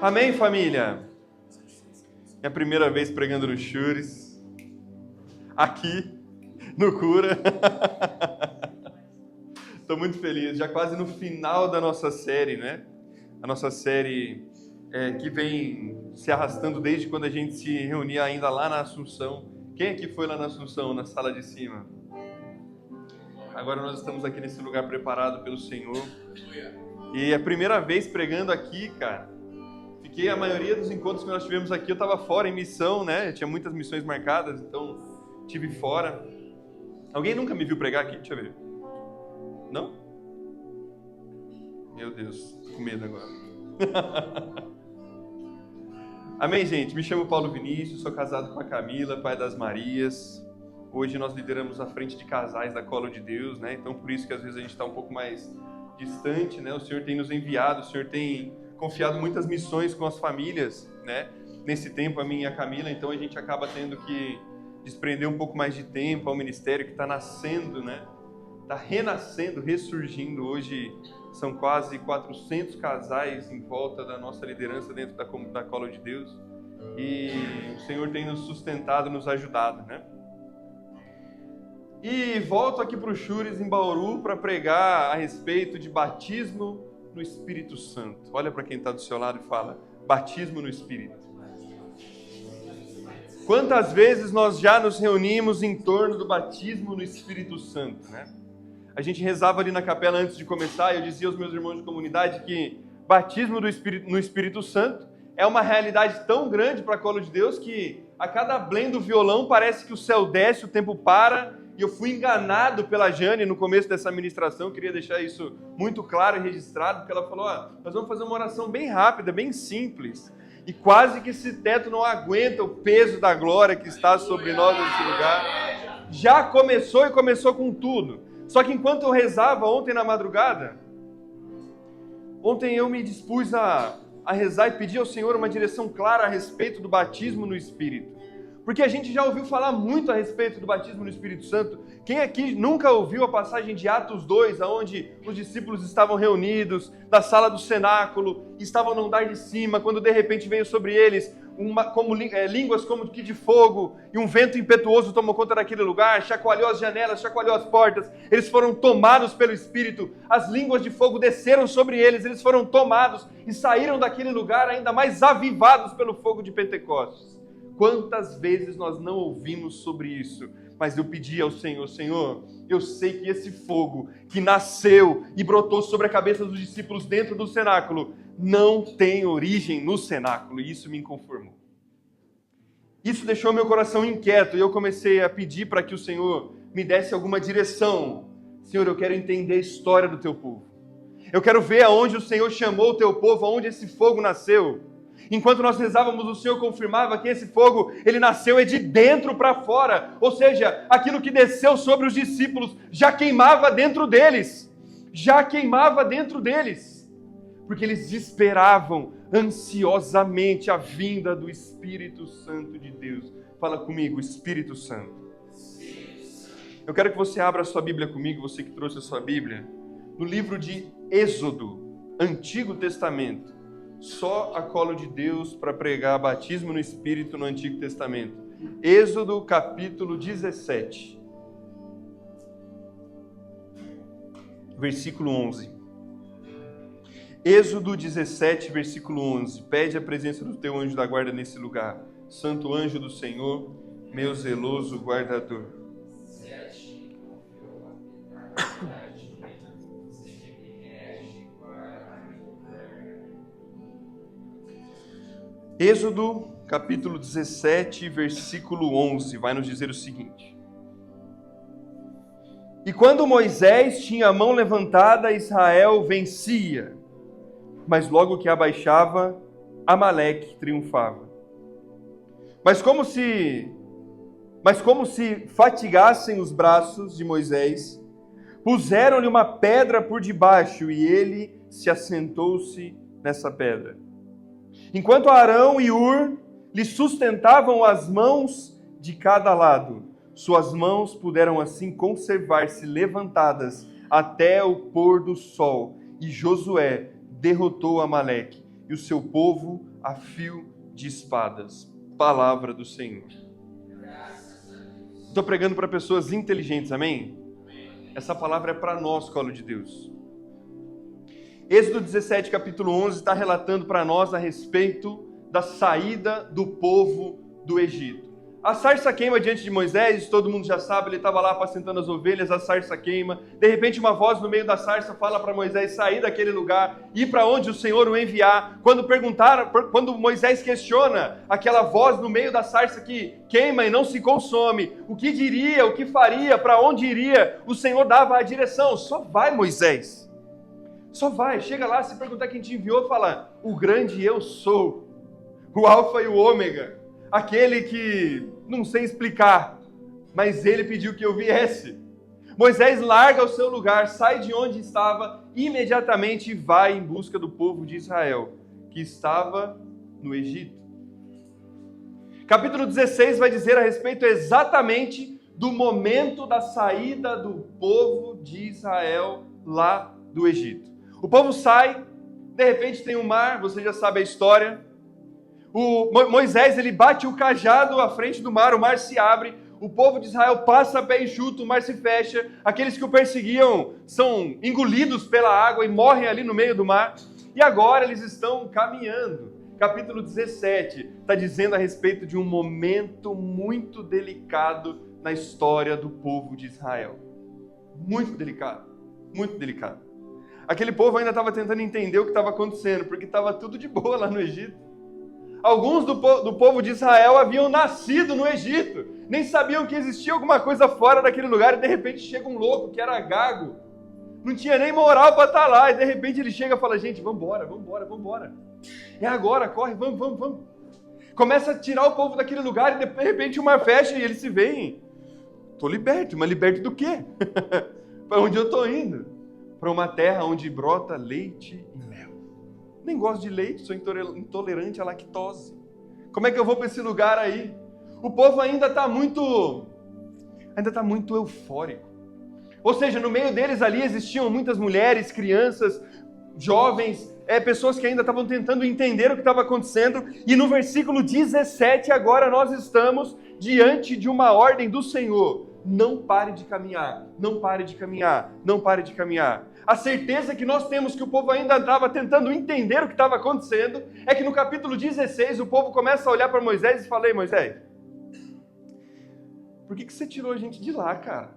Amém, família? É a primeira vez pregando no Shures, aqui, no Cura. Estou muito feliz, já quase no final da nossa série, né? A nossa série que vem se arrastando desde quando a gente se reunia ainda lá na Assunção. Quem aqui foi lá na Assunção, na sala de cima? Agora nós estamos aqui nesse lugar preparado pelo Senhor. E é a primeira vez pregando aqui, cara. Fiquei, a maioria dos encontros que nós tivemos aqui, eu estava fora em missão, né? Eu tinha muitas missões marcadas, então estive fora. Alguém nunca me viu pregar aqui? Deixa eu ver. Não? Meu Deus, tô com medo agora. Amém, gente? Me chamo Paulo Vinícius, sou casado com a Camila, pai das Marias. Hoje nós lideramos a frente de casais da Colo de Deus, né? Então por isso que às vezes a gente está um pouco mais distante, né? O Senhor tem nos enviado, o Senhor tem confiado muitas missões com as famílias, né? Nesse tempo, a minha e a Camila, então a gente acaba tendo que desprender um pouco mais de tempo ao ministério que está nascendo, né? Está renascendo, ressurgindo. Hoje são quase 400 casais em volta da nossa liderança dentro da Colo de Deus. E o Senhor tem nos sustentado, nos ajudado, né? E volto aqui para o Shures, em Bauru, para pregar a respeito de batismo no Espírito Santo. Olha para quem está do seu lado e fala, batismo no Espírito. Quantas vezes nós já nos reunimos em torno do batismo no Espírito Santo, né? A gente rezava ali na capela antes de começar, e eu dizia aos meus irmãos de comunidade que batismo no Espírito Santo é uma realidade tão grande para a Colo de Deus que a cada blém do violão parece que o céu desce, o tempo para. E eu fui enganado pela Jane no começo dessa ministração, queria deixar isso muito claro e registrado, porque ela falou, nós vamos fazer uma oração bem rápida, bem simples, e quase que esse teto não aguenta o peso da glória que está sobre nós nesse lugar. Já começou e começou com tudo. Só que enquanto eu rezava ontem na madrugada, ontem eu me dispus a rezar e pedir ao Senhor uma direção clara a respeito do batismo no Espírito. Porque a gente já ouviu falar muito a respeito do batismo no Espírito Santo. Quem aqui nunca ouviu a passagem de Atos 2, onde os discípulos estavam reunidos na sala do cenáculo, estavam no andar de cima, quando de repente veio sobre eles línguas como que de fogo, e um vento impetuoso tomou conta daquele lugar, chacoalhou as janelas, chacoalhou as portas, eles foram tomados pelo Espírito, as línguas de fogo desceram sobre eles, eles foram tomados e saíram daquele lugar ainda mais avivados pelo fogo de Pentecostes. Quantas vezes nós não ouvimos sobre isso? Mas eu pedi ao Senhor, Senhor, eu sei que esse fogo que nasceu e brotou sobre a cabeça dos discípulos dentro do cenáculo, não tem origem no cenáculo, e isso me inconformou. Isso deixou meu coração inquieto, e eu comecei a pedir para que o Senhor me desse alguma direção. Senhor, eu quero entender a história do teu povo. Eu quero ver aonde o Senhor chamou o teu povo, aonde esse fogo nasceu. Enquanto nós rezávamos, o Senhor confirmava que esse fogo, ele nasceu de dentro para fora. Ou seja, aquilo que desceu sobre os discípulos já queimava dentro deles. Já queimava dentro deles. Porque eles esperavam ansiosamente a vinda do Espírito Santo de Deus. Fala comigo, Espírito Santo. Eu quero que você abra a sua Bíblia comigo, você que trouxe a sua Bíblia, no livro de Êxodo, Antigo Testamento. Só a Colo de Deus para pregar batismo no Espírito no Antigo Testamento. Êxodo capítulo 17, versículo 11. Êxodo 17, versículo 11. Pede a presença do teu anjo da guarda nesse lugar. Santo anjo do Senhor, meu zeloso guardador. Êxodo, capítulo 17, versículo 11, vai nos dizer o seguinte. E quando Moisés tinha a mão levantada, Israel vencia, mas logo que abaixava, Amaleque triunfava. Mas como se fatigassem os braços de Moisés, puseram-lhe uma pedra por debaixo, e ele se assentou-se nessa pedra. Enquanto Arão e Hur lhe sustentavam as mãos de cada lado, suas mãos puderam assim conservar-se levantadas até o pôr do sol, e Josué derrotou Amaleque e o seu povo a fio de espadas. Palavra do Senhor. Estou pregando para pessoas inteligentes, amém? Essa palavra é para nós, colo de Deus. Êxodo 17, capítulo 11, está relatando para nós a respeito da saída do povo do Egito. A sarça queima diante de Moisés, todo mundo já sabe, ele estava lá apacentando as ovelhas, a sarça queima. De repente uma voz no meio da sarça fala para Moisés sair daquele lugar, ir para onde o Senhor o enviar. Quando Moisés questiona aquela voz no meio da sarça que queima e não se consome, o que diria, o que faria, para onde iria, o Senhor dava a direção. Só vai, Moisés. Só vai, chega lá, se perguntar quem te enviou, fala, o grande eu sou, o alfa e o ômega, aquele que não sei explicar, mas ele pediu que eu viesse. Moisés larga o seu lugar, sai de onde estava, imediatamente vai em busca do povo de Israel, que estava no Egito. Capítulo 16 vai dizer a respeito exatamente do momento da saída do povo de Israel lá do Egito. O povo sai, de repente tem um mar, você já sabe a história. Moisés, ele bate o cajado à frente do mar, o mar se abre, o povo de Israel passa a pé enxuto, o mar se fecha, aqueles que o perseguiam são engolidos pela água e morrem ali no meio do mar, e agora eles estão caminhando. Capítulo 17 está dizendo a respeito de um momento muito delicado na história do povo de Israel. Muito delicado, muito delicado. Aquele povo ainda estava tentando entender o que estava acontecendo, porque estava tudo de boa lá no Egito. Alguns do povo de Israel haviam nascido no Egito, nem sabiam que existia alguma coisa fora daquele lugar, e de repente chega um louco que era gago, não tinha nem moral para estar lá, e de repente ele chega e fala, gente, vambora. É agora, corre, vamos. Começa a tirar o povo daquele lugar, e de repente o mar fecha e eles se veem. Estou liberto, mas liberto do quê? Para onde eu estou indo? Para uma terra onde brota leite e mel. Nem gosto de leite, sou intolerante à lactose. Como é que eu vou para esse lugar aí? O povo ainda está muito eufórico. Ou seja, no meio deles ali existiam muitas mulheres, crianças, jovens, pessoas que ainda estavam tentando entender o que estava acontecendo. E no versículo 17 agora nós estamos diante de uma ordem do Senhor. Não pare de caminhar, não pare de caminhar, não pare de caminhar. A certeza que nós temos que o povo ainda estava tentando entender o que estava acontecendo é que no capítulo 16 o povo começa a olhar para Moisés e fala, ei Moisés, por que você tirou a gente de lá, cara?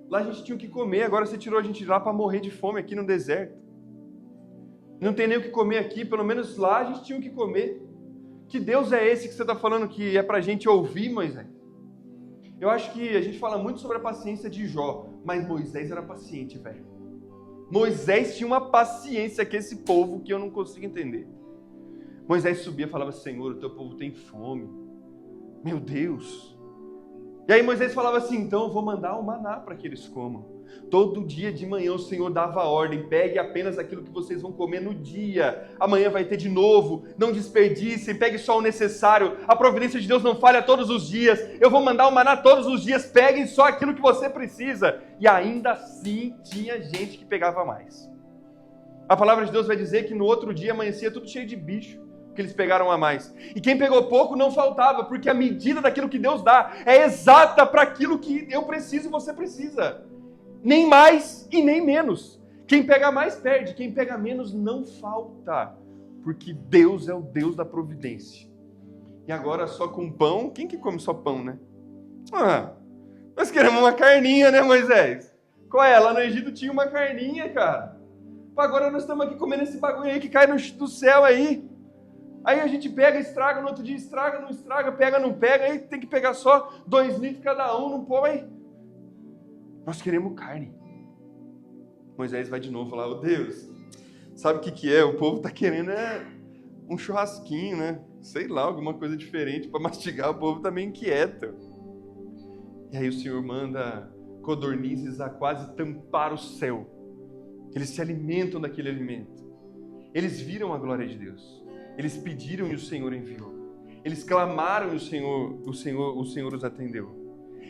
Lá a gente tinha o que comer, agora você tirou a gente de lá para morrer de fome aqui no deserto. Não tem nem o que comer aqui, pelo menos lá a gente tinha o que comer. Que Deus é esse que você está falando que é para a gente ouvir, Moisés? Eu acho que a gente fala muito sobre a paciência de Jó, mas Moisés era paciente, velho. Moisés tinha uma paciência com esse povo que eu não consigo entender. Moisés subia e falava, Senhor, o teu povo tem fome. Meu Deus. E aí Moisés falava assim, então eu vou mandar o maná para que eles comam. Todo dia de manhã o Senhor dava a ordem, pegue apenas aquilo que vocês vão comer no dia. Amanhã vai ter de novo, não desperdicem, pegue só o necessário. A providência de Deus não falha todos os dias. Eu vou mandar o maná todos os dias, peguem só aquilo que você precisa. E ainda assim tinha gente que pegava mais. A palavra de Deus vai dizer que no outro dia amanhecia tudo cheio de bicho, que eles pegaram a mais. E quem pegou pouco não faltava, porque a medida daquilo que Deus dá é exata para aquilo que eu preciso e você precisa. Nem mais e nem menos. Quem pega mais perde, quem pega menos não falta, porque Deus é o Deus da providência. E agora só com pão, quem que come só pão, né? Nós queremos uma carninha, né, Moisés? Qual é? Lá no Egito tinha uma carninha, cara. Agora nós estamos aqui comendo esse bagulho aí que cai do céu aí. Aí a gente pega, estraga, no outro dia estraga, não estraga, pega, não pega, aí tem que pegar só 2 litros cada um, não põe. Nós queremos carne. Moisés vai de novo falar, ô Deus, sabe o que é? O povo está querendo um churrasquinho, né? Sei lá, alguma coisa diferente para mastigar, o povo está meio inquieto. E aí o Senhor manda codornizes a quase tampar o céu. Eles se alimentam daquele alimento. Eles viram a glória de Deus. Eles pediram e o Senhor enviou. Eles clamaram e o Senhor os atendeu.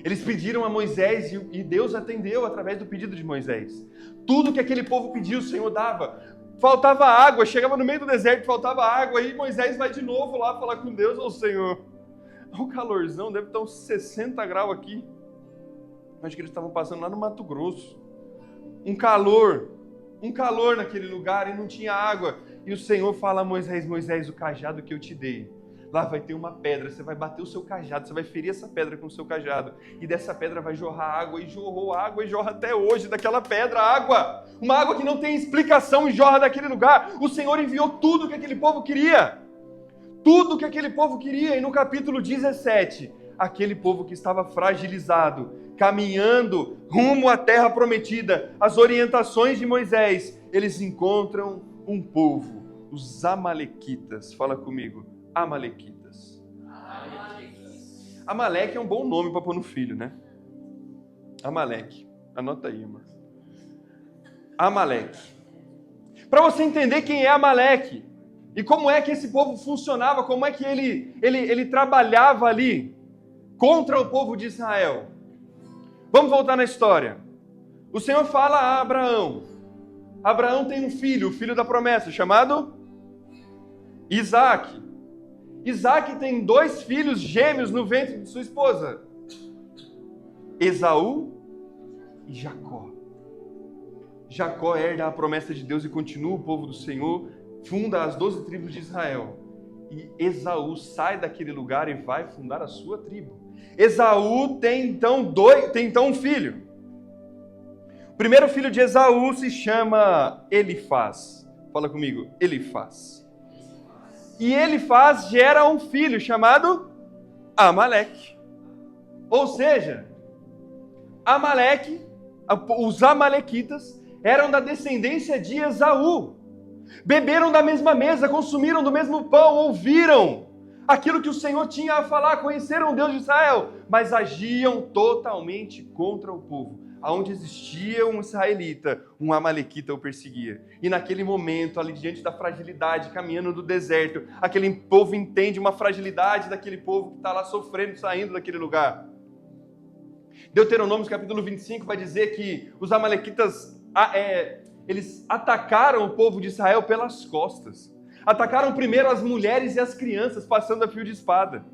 Eles pediram a Moisés e Deus atendeu através do pedido de Moisés. Tudo que aquele povo pediu, o Senhor dava. faltava água, chegava no meio do deserto, faltava água, aí Moisés vai de novo lá falar com Deus, ô Senhor, o calorzão deve estar uns 60 graus aqui. Acho que eles estavam passando lá no Mato Grosso. Um calor naquele lugar e não tinha água. E o Senhor fala a Moisés, Moisés, o cajado que eu te dei, lá vai ter uma pedra, você vai bater o seu cajado, você vai ferir essa pedra com o seu cajado, e dessa pedra vai jorrar água, e jorrou água, e jorra até hoje daquela pedra água, uma água que não tem explicação e jorra daquele lugar. O Senhor enviou tudo que aquele povo queria, e no capítulo 17, aquele povo que estava fragilizado, caminhando rumo à terra prometida, as orientações de Moisés, eles encontram um povo, os amalequitas. Fala comigo, amalequitas. Amaleque é um bom nome para pôr no filho, né? Amaleque. Anota aí, irmã. Amaleque. Para você entender quem é Amaleque e como é que esse povo funcionava, como é que ele trabalhava ali contra o povo de Israel. Vamos voltar na história. O Senhor fala a Abraão. Abraão tem um filho, o filho da promessa, chamado Isaac. Isaac tem 2 filhos gêmeos no ventre de sua esposa, Esaú e Jacó. Jacó herda a promessa de Deus e continua o povo do Senhor, funda as 12 tribos de Israel. E Esaú sai daquele lugar e vai fundar a sua tribo. Esaú tem então um filho. O primeiro filho de Esaú se chama Elifaz. Fala comigo, Elifaz. E Elifaz gera um filho chamado Amaleque. Ou seja, Amaleque, os amalequitas, eram da descendência de Esaú. Beberam da mesma mesa, consumiram do mesmo pão, ouviram aquilo que o Senhor tinha a falar, conheceram o Deus de Israel, mas agiam totalmente contra o povo. Aonde existia um israelita, um amalequita o perseguia. E naquele momento, ali diante da fragilidade, caminhando no deserto, aquele povo entende uma fragilidade daquele povo que está lá sofrendo, saindo daquele lugar. Deuteronômio capítulo 25 vai dizer que os amalequitas, eles atacaram o povo de Israel pelas costas. Atacaram primeiro as mulheres e as crianças, passando a fio de espada.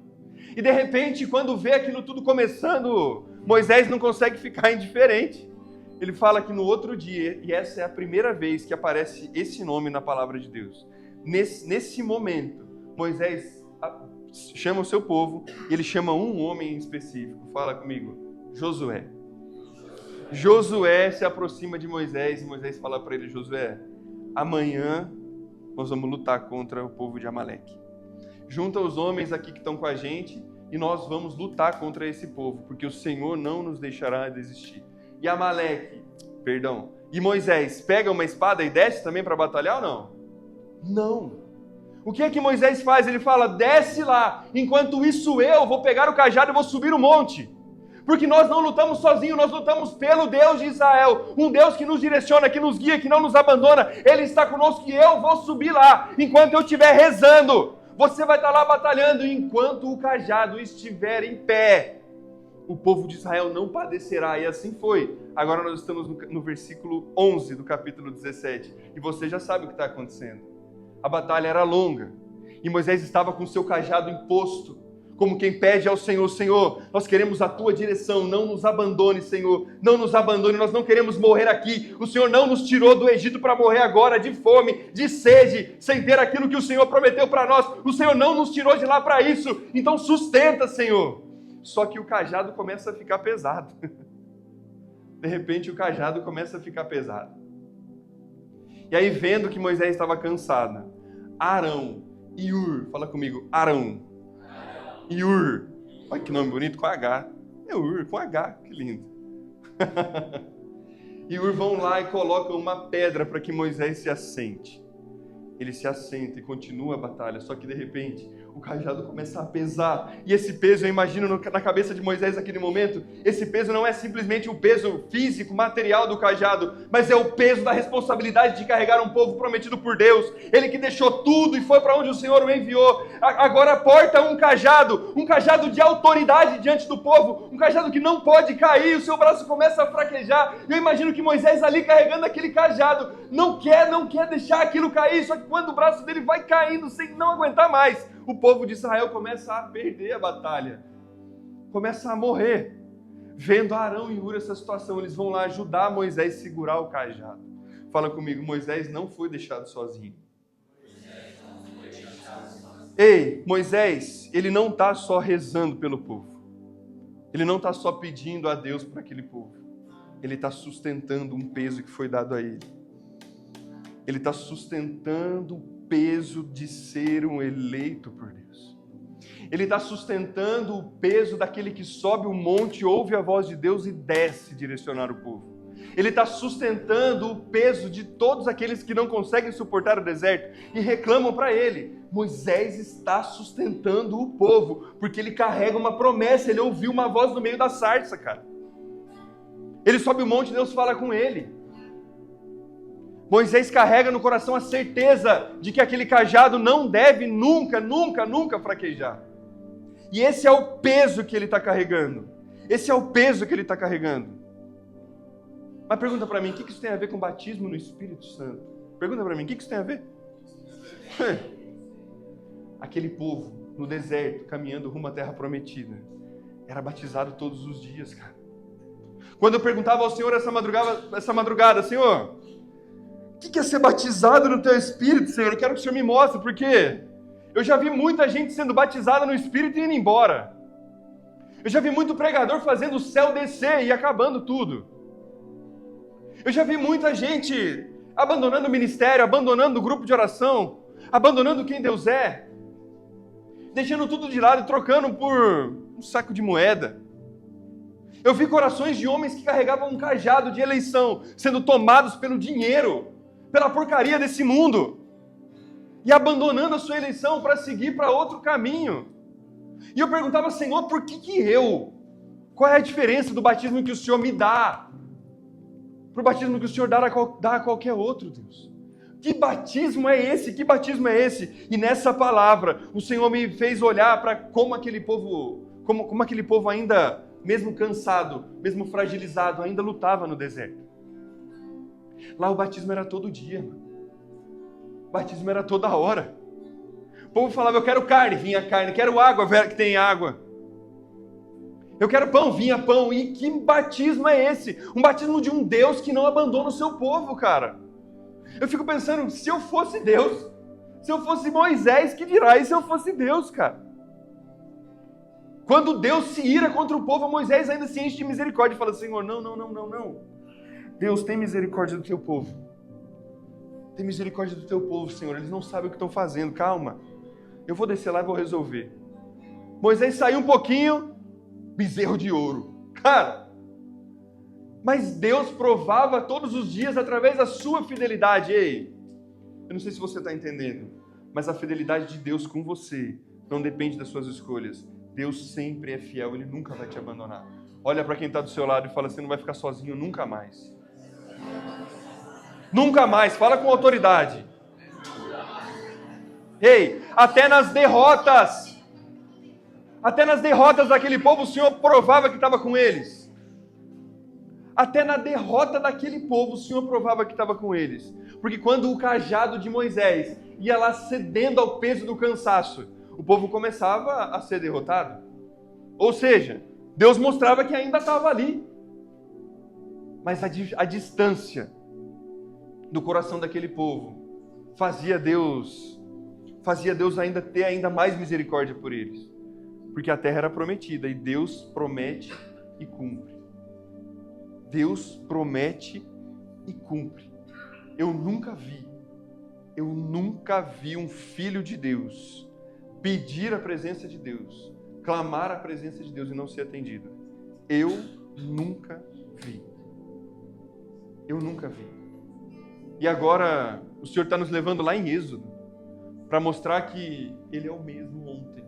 E de repente, quando vê aquilo tudo começando, Moisés não consegue ficar indiferente. Ele fala que no outro dia, e essa é a primeira vez que aparece esse nome na palavra de Deus, nesse momento, Moisés chama o seu povo, e ele chama um homem em específico. Fala comigo, Josué. Josué se aproxima de Moisés, e Moisés fala para ele, Josué, amanhã nós vamos lutar contra o povo de Amaleque. Junta os homens aqui que estão com a gente e nós vamos lutar contra esse povo, porque o Senhor não nos deixará desistir. E Moisés pega uma espada e desce também para batalhar ou não? Não. O que é que Moisés faz? Ele fala, desce lá, enquanto isso eu vou pegar o cajado e vou subir o monte. Porque nós não lutamos sozinhos, nós lutamos pelo Deus de Israel. Um Deus que nos direciona, que nos guia, que não nos abandona. Ele está conosco e eu vou subir lá. Enquanto eu estiver rezando, você vai estar lá batalhando. Enquanto o cajado estiver em pé, o povo de Israel não padecerá. E assim foi. Agora nós estamos no versículo 11 do capítulo 17. E você já sabe o que está acontecendo. A batalha era longa. E Moisés estava com seu cajado imposto, como quem pede ao Senhor, Senhor, nós queremos a Tua direção, não nos abandone, Senhor, não nos abandone, nós não queremos morrer aqui, o Senhor não nos tirou do Egito para morrer agora de fome, de sede, sem ter aquilo que o Senhor prometeu para nós, o Senhor não nos tirou de lá para isso, então sustenta, Senhor. Só que o cajado começa a ficar pesado, de repente o cajado começa a ficar pesado, e aí vendo que Moisés estava cansado, Arão e Ur, fala comigo, Arão e Ur, olha que nome bonito, com H, é Ur, com H, que lindo. E Ur vão lá e colocam uma pedra para que Moisés se assente. Ele se assenta e continua a batalha, só que de repente o cajado começa a pesar. E esse peso, eu imagino na cabeça de Moisés naquele momento, esse peso não é simplesmente o peso físico, material do cajado, mas é o peso da responsabilidade de carregar um povo prometido por Deus. Ele que deixou tudo e foi para onde o Senhor o enviou, agora porta um cajado de autoridade diante do povo, um cajado que não pode cair, o seu braço começa a fraquejar. Eu imagino que Moisés ali carregando aquele cajado, não quer deixar aquilo cair, só que quando o braço dele vai caindo sem não aguentar mais, o povo de Israel começa a perder a batalha, começa a morrer. Vendo Arão e Hur essa situação, eles vão lá ajudar Moisés a segurar o cajado. Fala comigo, Moisés não foi deixado sozinho. Ei, Moisés, ele não está só rezando pelo povo. Ele não está só pedindo a Deus para aquele povo. Ele está sustentando um peso que foi dado a ele. Ele está sustentando o peso de ser um eleito por Deus. Ele está sustentando o peso daquele que sobe o monte, ouve a voz de Deus e desce direcionar o povo. Ele está sustentando o peso de todos aqueles que não conseguem suportar o deserto e reclamam para ele. Moisés está sustentando o povo, porque ele carrega uma promessa, ele ouviu uma voz no meio da sarça, cara. Ele sobe o monte e Deus fala com ele. Moisés carrega no coração a certeza de que aquele cajado não deve nunca fraquejar. E esse é o peso que ele está carregando. Esse é o peso que ele está carregando. Mas pergunta para mim, o que isso tem a ver com batismo no Espírito Santo? Pergunta para mim, o que isso tem a ver? Aquele povo no deserto, caminhando rumo à terra prometida, era batizado todos os dias, cara. Quando eu perguntava ao Senhor essa madrugada, Senhor, o que é ser batizado no teu Espírito, Senhor? Eu quero que o Senhor me mostre, porque eu já vi muita gente sendo batizada no Espírito e indo embora. Eu já vi muito pregador fazendo o céu descer e acabando tudo. Eu já vi muita gente abandonando o ministério, abandonando o grupo de oração, abandonando quem Deus é, deixando tudo de lado e trocando por um saco de moeda. Eu vi corações de homens que carregavam um cajado de eleição, sendo tomados pelo dinheiro, pela porcaria desse mundo, e abandonando a sua eleição para seguir para outro caminho. E eu perguntava, Senhor, por que eu? Qual é a diferença do batismo que o Senhor me dá para o batismo que o Senhor dá a qualquer outro, Deus? Que batismo é esse? Que batismo é esse? E nessa palavra, o Senhor me fez olhar para como aquele povo ainda, mesmo cansado, mesmo fragilizado, ainda lutava no deserto. Lá o batismo era todo dia, mano. O batismo era toda hora. O povo falava, eu quero carne, vinha carne. Quero água, que tem água. Eu quero pão, vinha pão. E que batismo é esse? Um batismo de um Deus que não abandona o seu povo, cara. Eu fico pensando, se eu fosse Deus, se eu fosse Moisés, que dirá? E se eu fosse Deus, cara? Quando Deus se ira contra o povo, Moisés ainda se enche de misericórdia e fala, Senhor, não. Deus, tem misericórdia do teu povo. Tem misericórdia do teu povo, Senhor. Eles não sabem o que estão fazendo. Calma. Eu vou descer lá e vou resolver. Moisés saiu um pouquinho, bezerro de ouro. Cara, mas Deus provava todos os dias através da sua fidelidade. Ei, eu não sei se você está entendendo, mas a fidelidade de Deus com você não depende das suas escolhas. Deus sempre é fiel, Ele nunca vai te abandonar. Olha para quem está do seu lado e fala, você não vai ficar sozinho nunca mais. Nunca mais, fala com autoridade. Ei, até nas derrotas daquele povo, o Senhor provava que estava com eles. Até na derrota daquele povo, o Senhor provava que estava com eles. Porque quando o cajado de Moisés ia lá cedendo ao peso do cansaço, o povo começava a ser derrotado. Ou seja, Deus mostrava que ainda estava ali. Mas a distância do coração daquele povo fazia Deus ainda ter ainda mais misericórdia por eles. Porque a terra era prometida e Deus promete e cumpre. Deus promete e cumpre. Eu nunca vi um filho de Deus pedir a presença de Deus, clamar a presença de Deus e não ser atendido. Eu nunca vi. E agora o Senhor está nos levando lá em Êxodo para mostrar que Ele é o mesmo ontem,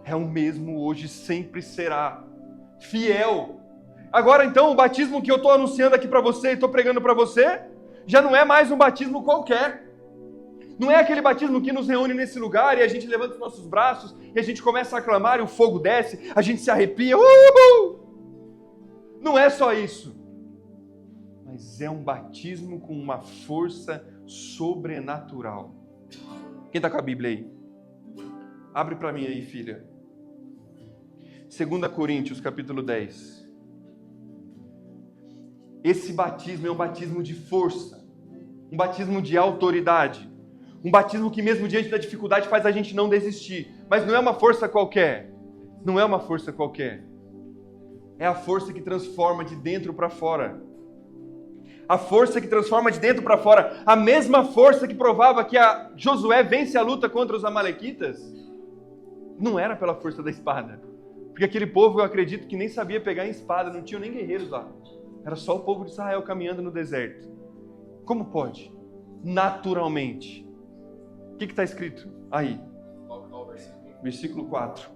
é o mesmo hoje, sempre será fiel. Agora então o batismo que eu estou anunciando aqui para você e estou pregando para você já não é mais um batismo qualquer. Não é aquele batismo que nos reúne nesse lugar e a gente levanta os nossos braços e a gente começa a aclamar e o fogo desce, a gente se arrepia. Uhul! Não é só isso. Mas é um batismo com uma força sobrenatural. Quem está com a Bíblia aí? Abre para mim aí, filha. 2 Coríntios, capítulo 10. Esse batismo é um batismo de força, um batismo de autoridade, um batismo que mesmo diante da dificuldade faz a gente não desistir. Mas não é uma força qualquer. Não é uma força qualquer. É a força que transforma de dentro para fora. A força que transforma de dentro para fora. A mesma força que provava que a Josué vence a luta contra os amalequitas. Não era pela força da espada. Porque aquele povo, eu acredito, que nem sabia pegar em espada. Não tinham nem guerreiros lá. Era só o povo de Israel caminhando no deserto. Como pode? Naturalmente. O que está escrito aí? Versículo 4.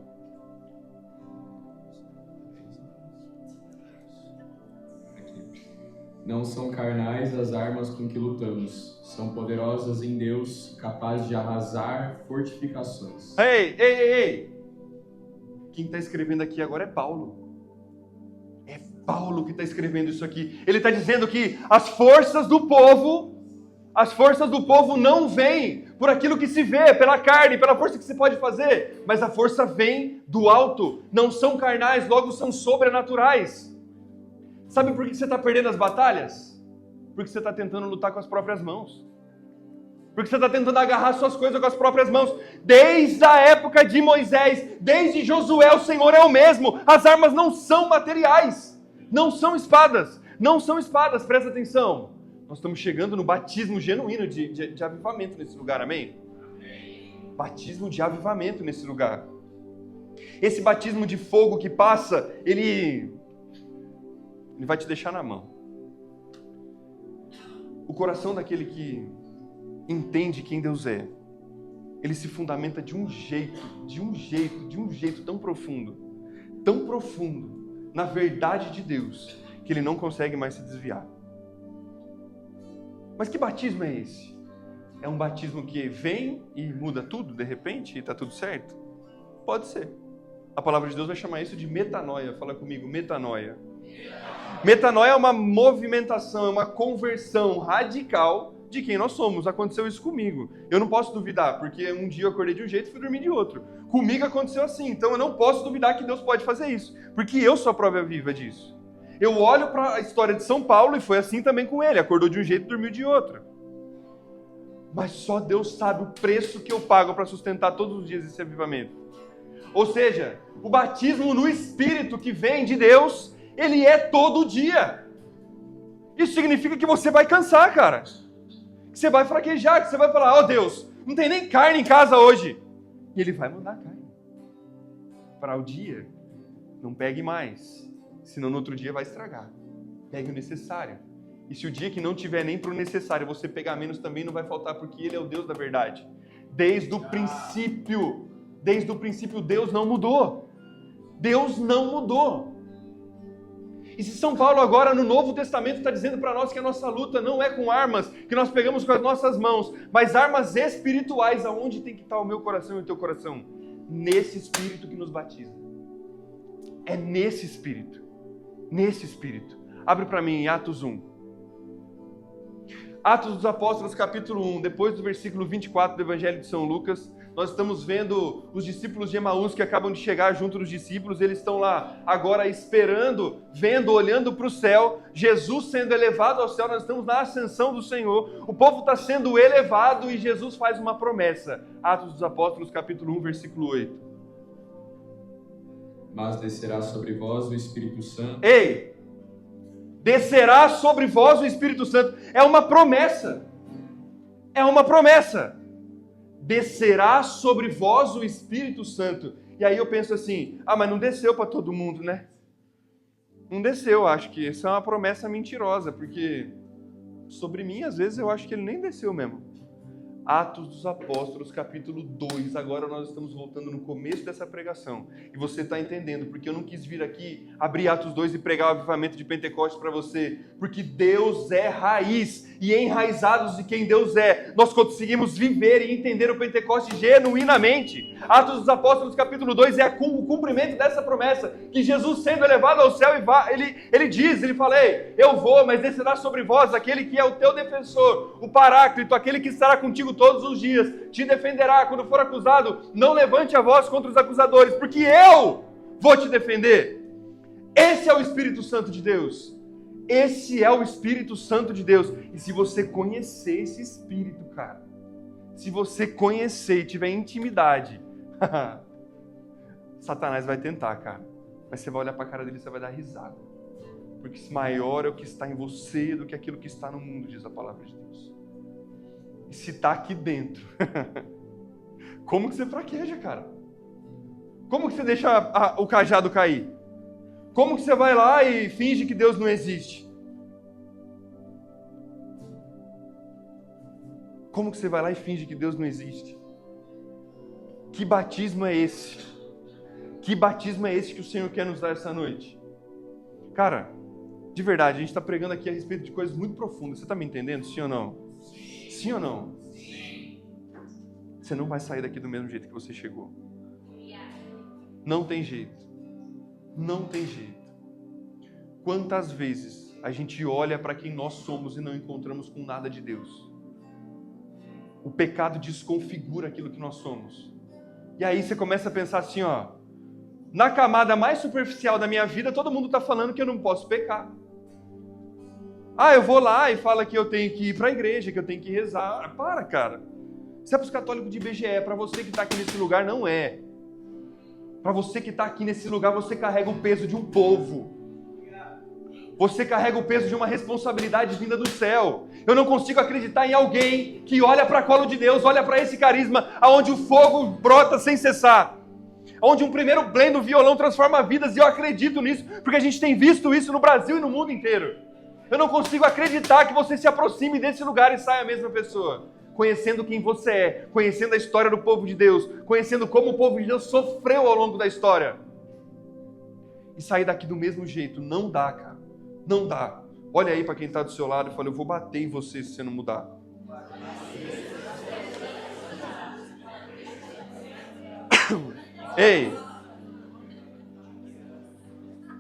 Não são carnais as armas com que lutamos, são poderosas em Deus, capazes de arrasar fortificações. Ei! Quem está escrevendo aqui agora é Paulo. É Paulo que está escrevendo isso aqui. Ele está dizendo que as forças do povo não vêm por aquilo que se vê, pela carne, pela força que se pode fazer, mas a força vem do alto. Não são carnais, logo são sobrenaturais. Sabe por que você está perdendo as batalhas? Porque você está tentando lutar com as próprias mãos. Porque você está tentando agarrar suas coisas com as próprias mãos. Desde a época de Moisés, desde Josué, o Senhor é o mesmo. As armas não são materiais. Não são espadas. Não são espadas, presta atenção. Nós estamos chegando no batismo genuíno de avivamento nesse lugar, amém? Batismo de avivamento nesse lugar. Esse batismo de fogo que passa, ele vai te deixar na mão. O coração daquele que entende quem Deus é, ele se fundamenta de um jeito tão profundo na verdade de Deus, que ele não consegue mais se desviar. Mas que batismo é esse? É um batismo que vem e muda tudo de repente e está tudo certo? Pode ser. A palavra de Deus vai chamar isso de metanoia. Fala comigo, metanoia. Metanoia é uma movimentação, é uma conversão radical de quem nós somos. Aconteceu isso comigo. Eu não posso duvidar, porque um dia eu acordei de um jeito e fui dormir de outro. Comigo aconteceu assim, então eu não posso duvidar que Deus pode fazer isso, porque eu sou a prova viva disso. Eu olho para a história de São Paulo e foi assim também com ele. Acordou de um jeito e dormiu de outro. Mas só Deus sabe o preço que eu pago para sustentar todos os dias esse avivamento. Ou seja, o batismo no Espírito que vem de Deus, ele é todo dia. Isso significa que você vai cansar, cara. Que você vai fraquejar, que você vai falar, Deus, não tem nem carne em casa hoje. E ele vai mandar carne. Para o dia, não pegue mais, senão no outro dia vai estragar. Pegue o necessário. E se o dia que não tiver nem para o necessário, você pegar menos também não vai faltar, porque ele é o Deus da verdade. Desde o princípio, Deus não mudou. Deus não mudou. E se São Paulo agora no Novo Testamento está dizendo para nós que a nossa luta não é com armas que nós pegamos com as nossas mãos, mas armas espirituais, aonde tem que estar o meu coração e o teu coração? Nesse Espírito que nos batiza. É nesse Espírito. Nesse Espírito. Abre para mim em Atos 1. Atos dos Apóstolos, capítulo 1, depois do versículo 24 do Evangelho de São Lucas, nós estamos vendo os discípulos de Emaús que acabam de chegar junto dos discípulos, eles estão lá agora esperando, vendo, olhando para o céu, Jesus sendo elevado ao céu, nós estamos na ascensão do Senhor, o povo está sendo elevado e Jesus faz uma promessa. Atos dos Apóstolos, capítulo 1, versículo 8. Mas descerá sobre vós o Espírito Santo. Ei! Descerá sobre vós o Espírito Santo. É uma promessa. É uma promessa. Descerá sobre vós o Espírito Santo. E aí eu penso assim, mas não desceu para todo mundo, né? Não desceu, acho que isso é uma promessa mentirosa, porque sobre mim, às vezes eu acho que ele nem desceu mesmo. Atos dos Apóstolos, capítulo 2. Agora nós estamos voltando no começo dessa pregação. E você está entendendo, porque eu não quis vir aqui abrir Atos 2 e pregar o avivamento de Pentecostes para você. Porque Deus é raiz. E enraizados de quem Deus é, nós conseguimos viver e entender o Pentecostes genuinamente. Atos dos Apóstolos, capítulo 2, é o cumprimento dessa promessa. Que Jesus, sendo elevado ao céu, ele fala, ei, eu vou, mas descerá sobre vós aquele que é o teu defensor, o Paráclito, aquele que estará contigo todos os dias, te defenderá quando for acusado. Não levante a voz contra os acusadores, porque eu vou te defender. Esse é o Espírito Santo de Deus. Esse é o Espírito Santo de Deus. E se você conhecer esse Espírito, cara, se você conhecer e tiver intimidade, Satanás vai tentar, cara. Mas você vai olhar para a cara dele e você vai dar risada. Porque maior é o que está em você do que aquilo que está no mundo, diz a palavra de Deus. E se está aqui dentro, como que você fraqueja, cara? Como que você deixa o cajado cair? Como que você vai lá e finge que Deus não existe? Como que você vai lá e finge que Deus não existe? Que batismo é esse? Que batismo é esse que o Senhor quer nos dar essa noite? Cara, de verdade, a gente está pregando aqui a respeito de coisas muito profundas. Você está me entendendo? Sim ou não? Sim ou não? Sim. Você não vai sair daqui do mesmo jeito que você chegou. Não tem jeito. Não tem jeito. Quantas vezes a gente olha para quem nós somos e não encontramos com nada de Deus? O pecado desconfigura aquilo que nós somos. E aí você começa a pensar assim, ó, na camada mais superficial da minha vida, todo mundo está falando que eu não posso pecar. Ah, eu vou lá e fala que eu tenho que ir para a igreja, que eu tenho que rezar. Para, cara. Isso é para os católicos de IBGE. Para você que está aqui nesse lugar, não é. Para você que está aqui nesse lugar, você carrega o peso de um povo. Você carrega o peso de uma responsabilidade vinda do céu. Eu não consigo acreditar em alguém que olha para a colo de Deus, olha para esse carisma, onde o fogo brota sem cessar. Onde um primeiro blend do violão transforma vidas. E eu acredito nisso, porque a gente tem visto isso no Brasil e no mundo inteiro. Eu não consigo acreditar que você se aproxime desse lugar e saia a mesma pessoa. Conhecendo quem você é, conhecendo a história do povo de Deus, conhecendo como o povo de Deus sofreu ao longo da história. E sair daqui do mesmo jeito. Não dá, cara. Não dá. Olha aí para quem está do seu lado e fala, eu vou bater em você se você não mudar. Ei!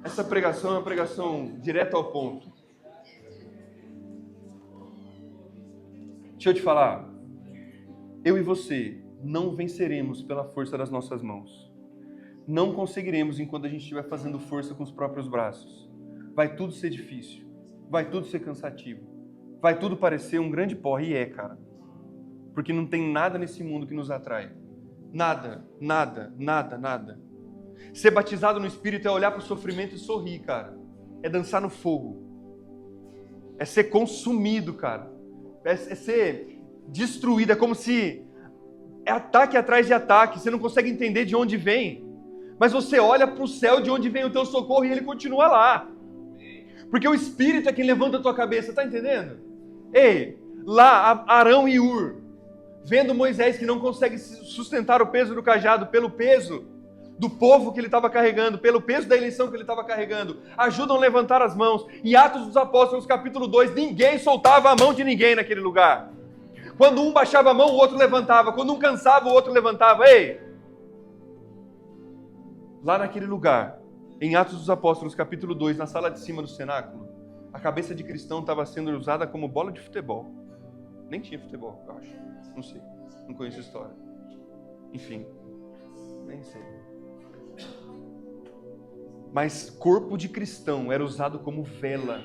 Essa pregação é uma pregação direta ao ponto. Deixa eu te falar, eu e você não venceremos pela força das nossas mãos. Não conseguiremos enquanto a gente estiver fazendo força com os próprios braços. Vai tudo ser difícil, vai tudo ser cansativo, vai tudo parecer um grande porre, e cara. Porque não tem nada nesse mundo que nos atrai. Nada, nada, nada, nada. Ser batizado no Espírito é olhar para o sofrimento e sorrir, cara. É dançar no fogo. É ser consumido, cara. É ser destruído, é como se é ataque atrás de ataque, você não consegue entender de onde vem, mas você olha para o céu de onde vem o teu socorro e ele continua lá, porque o Espírito é quem levanta a tua cabeça, tá entendendo? Ei, lá Arão e Ur, vendo Moisés que não consegue sustentar o peso do cajado pelo peso do povo que ele estava carregando, pelo peso da eleição que ele estava carregando, ajudam a levantar as mãos. Em Atos dos Apóstolos, capítulo 2, ninguém soltava a mão de ninguém naquele lugar. Quando um baixava a mão, o outro levantava. Quando um cansava, o outro levantava. Ei! Lá naquele lugar, em Atos dos Apóstolos, capítulo 2, na sala de cima do cenáculo, a cabeça de cristão estava sendo usada como bola de futebol. Nem tinha futebol, eu acho. Não sei. Não conheço a história. Enfim. Nem sei. Mas corpo de cristão era usado como vela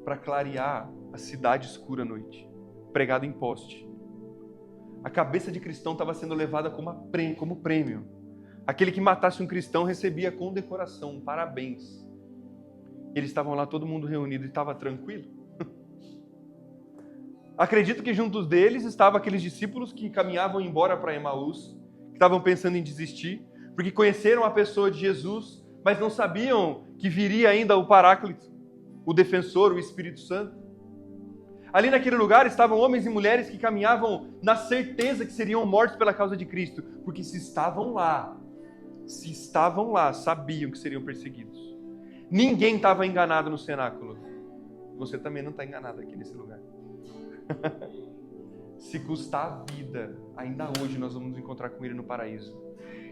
para clarear a cidade escura à noite, pregado em poste. A cabeça de cristão estava sendo levada como prêmio. Aquele que matasse um cristão recebia condecoração, parabéns. Eles estavam lá, todo mundo reunido, e estava tranquilo. Acredito que junto deles estavam aqueles discípulos que caminhavam embora para Emaús, que estavam pensando em desistir, porque conheceram a pessoa de Jesus, mas não sabiam que viria ainda o Paráclito, o defensor, o Espírito Santo. Ali naquele lugar estavam homens e mulheres que caminhavam na certeza que seriam mortos pela causa de Cristo, porque se estavam lá, sabiam que seriam perseguidos. Ninguém estava enganado no cenáculo. Você também não está enganado aqui nesse lugar. Se custar a vida, ainda hoje nós vamos nos encontrar com Ele no paraíso.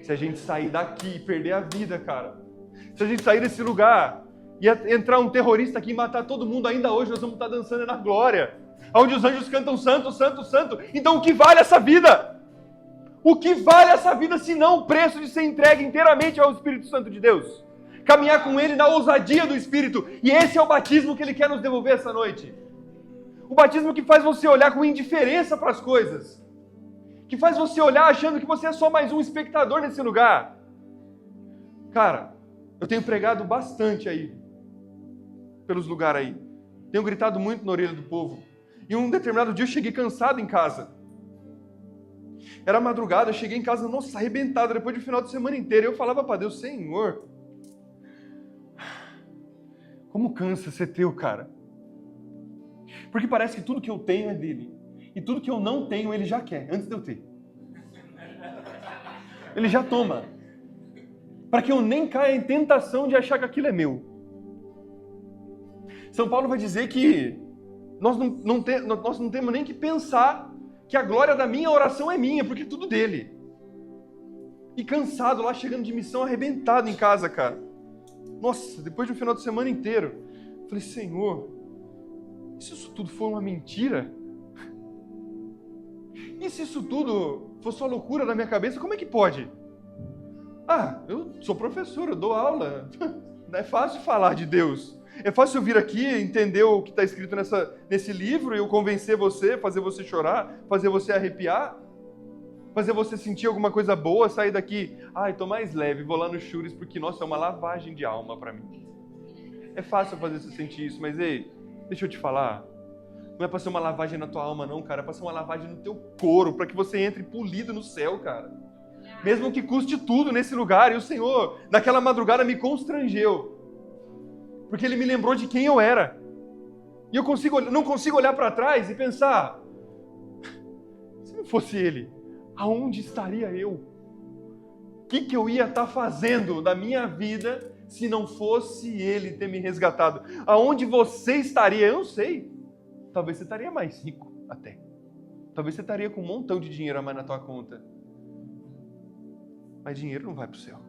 Se a gente sair daqui e perder a vida, cara, se a gente sair desse lugar e entrar um terrorista aqui e matar todo mundo, ainda hoje nós vamos estar dançando na glória, onde os anjos cantam santo, santo, santo. Então o que vale essa vida? O que vale essa vida se não o preço de ser entregue inteiramente ao Espírito Santo de Deus? Caminhar com Ele na ousadia do Espírito. E esse é o batismo que Ele quer nos devolver essa noite. O batismo que faz você olhar com indiferença para as coisas. Que faz você olhar achando que você é só mais um espectador nesse lugar. Cara, eu tenho pregado bastante aí. Pelos lugares aí. Tenho gritado muito na orelha do povo. E um determinado dia eu cheguei cansado em casa. Era madrugada, eu cheguei em casa, nossa, arrebentado, depois de um final de semana inteiro. Eu falava para Deus, Senhor, como cansa ser teu, cara. Porque parece que tudo que eu tenho é dele. E tudo que eu não tenho, ele já quer, antes de eu ter. Ele já toma. Para que eu nem caia em tentação de achar que aquilo é meu. São Paulo vai dizer que nós não temos nem que pensar que a glória da minha oração é minha, porque é tudo dele. E cansado lá, chegando de missão, arrebentado em casa, cara. Nossa, depois de um final de semana inteiro, eu falei, Senhor, e se isso tudo for uma mentira? E se isso tudo for só loucura na minha cabeça, como é que pode? Ah, eu sou professor, eu dou aula. Não é fácil falar de Deus. É fácil eu vir aqui, entender o que está escrito nesse livro e eu convencer você, fazer você chorar, fazer você arrepiar, fazer você sentir alguma coisa boa, sair daqui, tô mais leve, vou lá no Chures, porque, nossa, é uma lavagem de alma para mim. É fácil fazer você sentir isso, mas, ei, deixa eu te falar, não é para ser uma lavagem na tua alma não, cara, é para ser uma lavagem no teu couro, para que você entre polido no céu, cara. Mesmo que custe tudo nesse lugar, e o Senhor, naquela madrugada, me constrangeu, porque Ele me lembrou de quem eu era. E eu não consigo olhar para trás e pensar, se não fosse Ele, aonde estaria eu? O que eu ia estar fazendo da minha vida se não fosse Ele ter me resgatado? Aonde você estaria? Eu não sei. Talvez você estaria mais rico até. Talvez você estaria com um montão de dinheiro a mais na tua conta. Mas dinheiro não vai para o céu.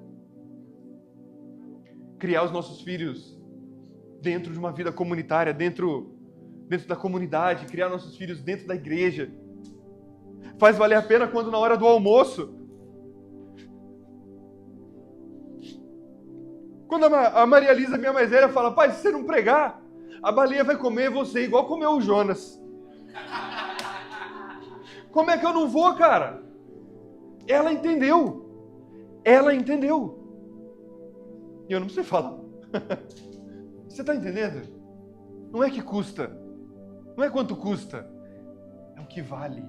Criar os nossos filhos dentro de uma vida comunitária, dentro da comunidade, criar nossos filhos dentro da igreja, faz valer a pena quando na hora do almoço, quando a Maria Elisa, minha mais velha, fala, pai, se você não pregar, a baleia vai comer você igual comeu o Jonas. Como é que eu não vou, cara? Ela entendeu. E eu não sei falar. Você está entendendo? Não é que custa. Não é quanto custa. É o que vale.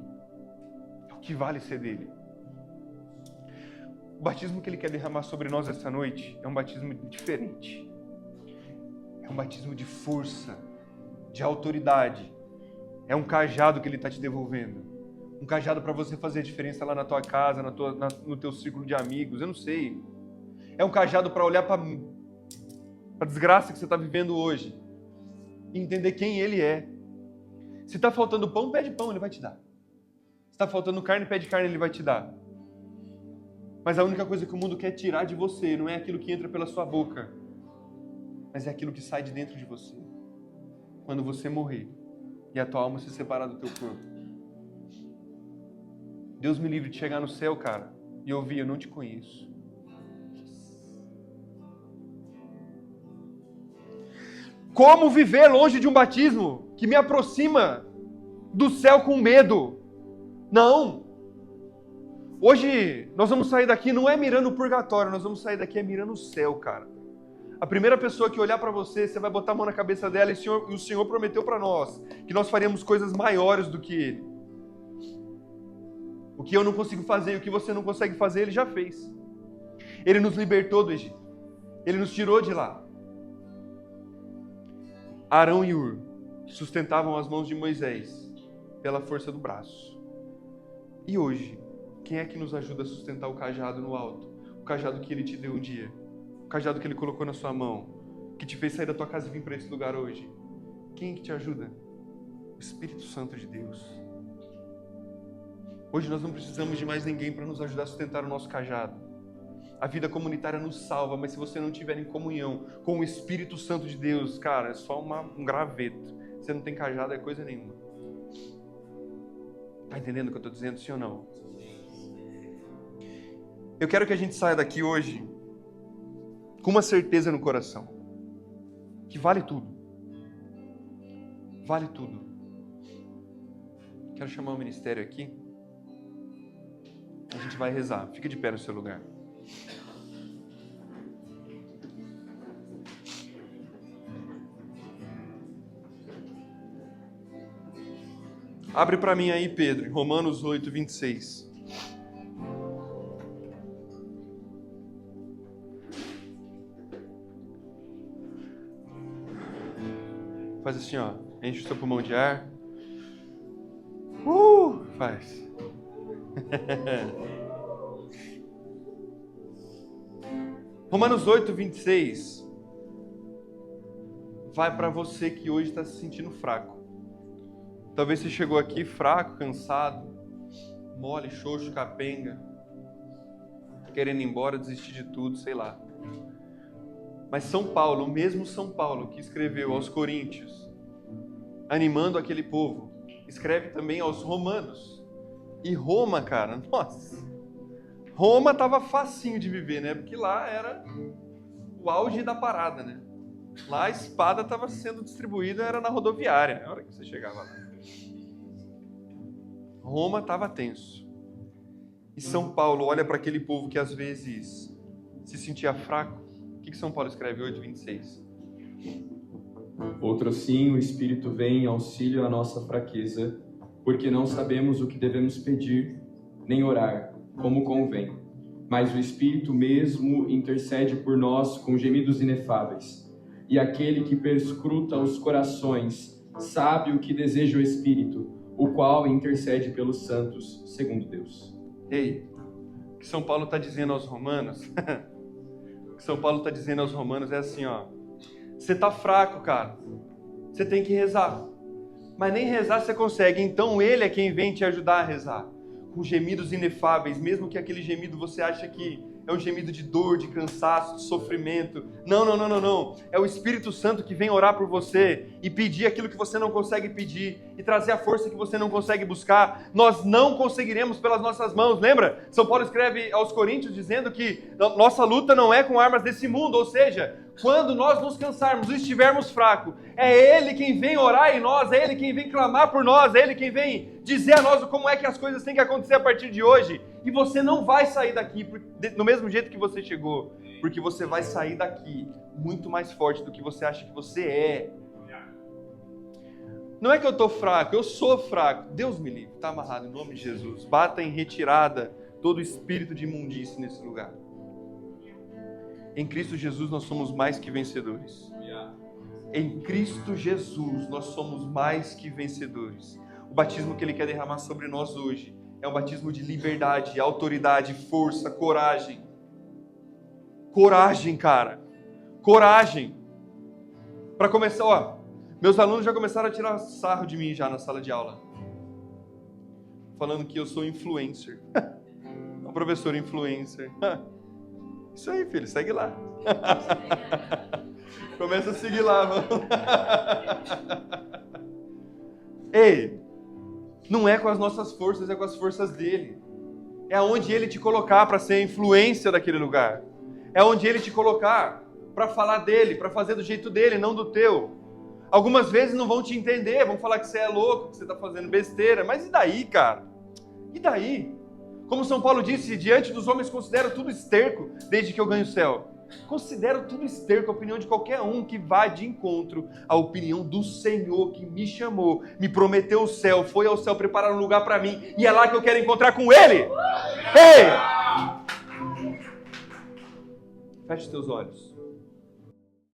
É o que vale ser dele. O batismo que Ele quer derramar sobre nós esta noite é um batismo diferente. É um batismo de força, de autoridade. É um cajado que Ele está te devolvendo. Um cajado para você fazer a diferença lá na tua casa, no teu círculo de amigos, eu não sei. É um cajado para olhar para a desgraça que você está vivendo hoje e entender quem Ele é. Se está faltando pão, pede pão, Ele vai te dar. Se está faltando carne, pede carne, Ele vai te dar. Mas a única coisa que o mundo quer tirar de você não é aquilo que entra pela sua boca, mas é aquilo que sai de dentro de você. Quando você morrer e a tua alma se separar do teu corpo. Deus me livre de chegar no céu, cara, e ouvir, eu não te conheço. Como viver longe de um batismo que me aproxima do céu com medo? Não. Hoje nós vamos sair daqui não é mirando o purgatório, nós vamos sair daqui mirando o céu, cara. A primeira pessoa que olhar para você, você vai botar a mão na cabeça dela e o Senhor prometeu para nós que nós faríamos coisas maiores do que Ele. O que eu não consigo fazer e o que você não consegue fazer, Ele já fez. Ele nos libertou do Egito. Ele nos tirou de lá. Arão e Hur que sustentavam as mãos de Moisés pela força do braço. E hoje, quem é que nos ajuda a sustentar o cajado no alto? O cajado que Ele te deu um dia. O cajado que Ele colocou na sua mão. Que te fez sair da tua casa e vir para esse lugar hoje. Quem que te ajuda? O Espírito Santo de Deus. Hoje nós não precisamos de mais ninguém para nos ajudar a sustentar o nosso cajado. A vida comunitária nos salva, mas se você não estiver em comunhão com o Espírito Santo de Deus, cara, é só um graveto. Você não tem cajado, é coisa nenhuma. Tá entendendo o que eu estou dizendo, sim ou não? Eu quero que a gente saia daqui hoje com uma certeza no coração. Que vale tudo. Vale tudo. Quero chamar o ministério aqui. A gente vai rezar. Fica de pé no seu lugar. Abre para mim aí, Pedro, em Romanos 8, 26. Faz assim, ó. Enche o seu pulmão de ar. Faz. Romanos 8, 26. Vai para você que hoje está se sentindo fraco. Talvez você chegou aqui fraco, cansado, mole, xoxo, capenga, querendo ir embora, desistir de tudo, sei lá. Mas São Paulo, o mesmo São Paulo que escreveu aos Coríntios, animando aquele povo, escreve também aos romanos. E Roma, cara, nossa, Roma tava facinho de viver, né? Porque lá era o auge da parada, né? Lá a espada estava sendo distribuída, era na rodoviária, na hora que você chegava lá. Roma estava tenso. E São Paulo olha para aquele povo que às vezes se sentia fraco. O que São Paulo escreve 8:26? Outro sim, o Espírito vem em auxílio à nossa fraqueza, porque não sabemos o que devemos pedir, nem orar, como convém. Mas o Espírito mesmo intercede por nós com gemidos inefáveis. E aquele que perscruta os corações sabe o que deseja o Espírito, o qual intercede pelos santos, segundo Deus. Ei, o que São Paulo está dizendo aos romanos? O que São Paulo está dizendo aos romanos é assim, ó. Você está fraco, cara. Você tem que rezar. Mas nem rezar você consegue. Então Ele é quem vem te ajudar a rezar. Com gemidos inefáveis. Mesmo que aquele gemido você acha que é um gemido de dor, de cansaço, de sofrimento. Não. É o Espírito Santo que vem orar por você e pedir aquilo que você não consegue pedir e trazer a força que você não consegue buscar. Nós não conseguiremos pelas nossas mãos. Lembra? São Paulo escreve aos Coríntios dizendo que nossa luta não é com armas desse mundo, ou seja, quando nós nos cansarmos e estivermos fracos, é Ele quem vem orar em nós, é Ele quem vem clamar por nós, é Ele quem vem dizer a nós como é que as coisas têm que acontecer a partir de hoje. E você não vai sair daqui do mesmo jeito que você chegou, porque você vai sair daqui muito mais forte do que você acha que você é. Não é que eu estou fraco, eu sou fraco. Deus me livre, está amarrado em nome de Jesus. Bata em retirada todo espírito de imundície nesse lugar. Em Cristo Jesus nós somos mais que vencedores. Em Cristo Jesus nós somos mais que vencedores. O batismo que Ele quer derramar sobre nós hoje é um batismo de liberdade, autoridade, força, coragem. Coragem, cara. Coragem. Para começar, ó, meus alunos já começaram a tirar sarro de mim já na sala de aula. Falando que eu sou influencer. Um professor influencer. Isso aí, filho, segue lá. Começa a seguir lá, vamos. Ei, não é com as nossas forças, é com as forças dele. É onde ele te colocar para ser a influência daquele lugar. É onde ele te colocar para falar dele, para fazer do jeito dele, não do teu. Algumas vezes não vão te entender, vão falar que você é louco, que você está fazendo besteira. Mas e daí, cara? E daí? Como São Paulo disse, diante dos homens considero tudo esterco, desde que eu ganho o céu. Considero tudo esterco a opinião de qualquer um que vá de encontro à opinião do Senhor que me chamou, me prometeu o céu, foi ao céu preparar um lugar para mim, e é lá que eu quero encontrar com Ele. Ei! Feche os teus olhos.